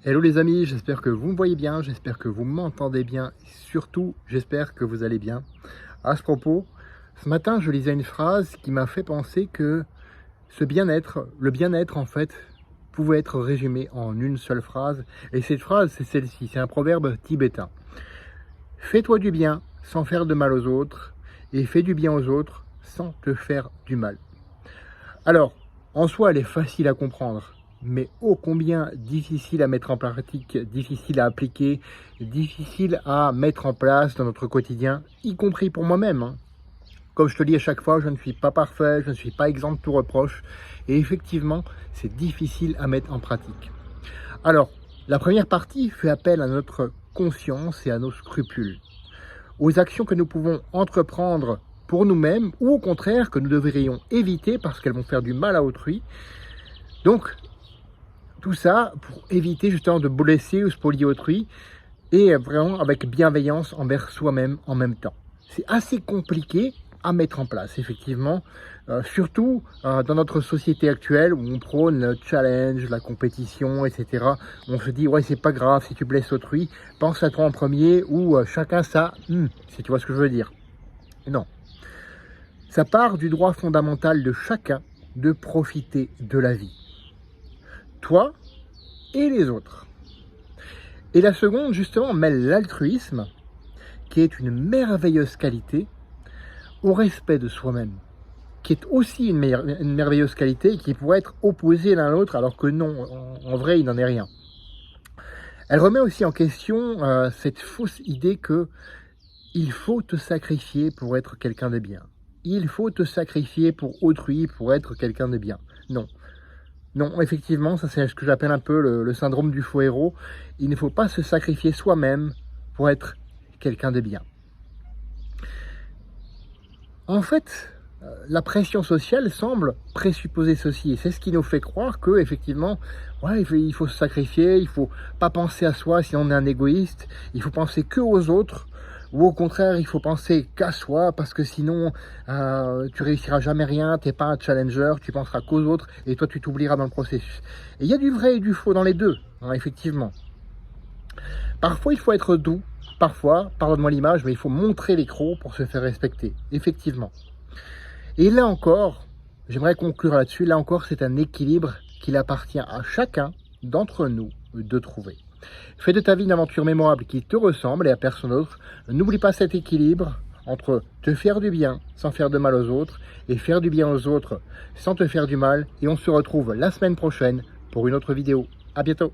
Hello les amis, j'espère que vous me voyez bien, j'espère que vous m'entendez bien, et surtout j'espère que vous allez bien. À ce propos, ce matin je lisais une phrase qui m'a fait penser que le bien-être en fait, pouvait être résumé en une seule phrase. Et cette phrase c'est celle-ci, c'est un proverbe tibétain. Fais-toi du bien sans faire de mal aux autres, et fais du bien aux autres sans te faire du mal. Alors, en soi, elle est facile à comprendre, mais ô combien difficile à mettre en pratique, difficile à appliquer, difficile à mettre en place dans notre quotidien, y compris pour moi-même, hein. Comme je te dis à chaque fois, je ne suis pas parfait, je ne suis pas exempt de tout reproche, et effectivement, c'est difficile à mettre en pratique. Alors, la première partie fait appel à notre conscience et à nos scrupules, aux actions que nous pouvons entreprendre pour nous-mêmes ou au contraire que nous devrions éviter parce qu'elles vont faire du mal à autrui. Donc, tout ça pour éviter justement de blesser ou spolier autrui et vraiment avec bienveillance envers soi-même en même temps. C'est assez compliqué à mettre en place, effectivement, surtout dans notre société actuelle où on prône le challenge, la compétition, etc. On se dit, ouais, c'est pas grave si tu blesses autrui, pense à toi en premier ou chacun ça, si tu vois ce que je veux dire. Non. Ça part du droit fondamental de chacun de profiter de la vie. Toi et les autres. Et la seconde, justement, mêle l'altruisme, qui est une merveilleuse qualité, au respect de soi-même, qui est aussi une merveilleuse qualité et qui pourrait être opposée l'un à l'autre, alors que non, en vrai, il n'en est rien. Elle remet aussi en question cette fausse idée que il faut te sacrifier pour être quelqu'un de bien. Il faut te sacrifier pour autrui, pour être quelqu'un de bien. Non. Non, effectivement, ça c'est ce que j'appelle un peu le syndrome du faux héros. Il ne faut pas se sacrifier soi-même pour être quelqu'un de bien. En fait, la pression sociale semble présupposer ceci. Et c'est ce qui nous fait croire que, effectivement, ouais, il faut se sacrifier, il ne faut pas penser à soi sinon on est un égoïste. Il faut penser que aux autres. Ou au contraire, il faut penser qu'à soi, parce que sinon, tu réussiras jamais rien, tu n'es pas un challenger, tu penseras qu'aux autres, et toi, tu t'oublieras dans le processus. Et il y a du vrai et du faux dans les deux, hein, effectivement. Parfois, il faut être doux, parfois, pardonne-moi l'image, mais il faut montrer les crocs pour se faire respecter, effectivement. Et là encore, j'aimerais conclure là-dessus, là encore, c'est un équilibre qu'il appartient à chacun d'entre nous de trouver. Fais de ta vie une aventure mémorable qui te ressemble et à personne d'autre. N'oublie pas cet équilibre entre te faire du bien sans faire de mal aux autres et faire du bien aux autres sans te faire du mal. Et on se retrouve la semaine prochaine pour une autre vidéo. À bientôt.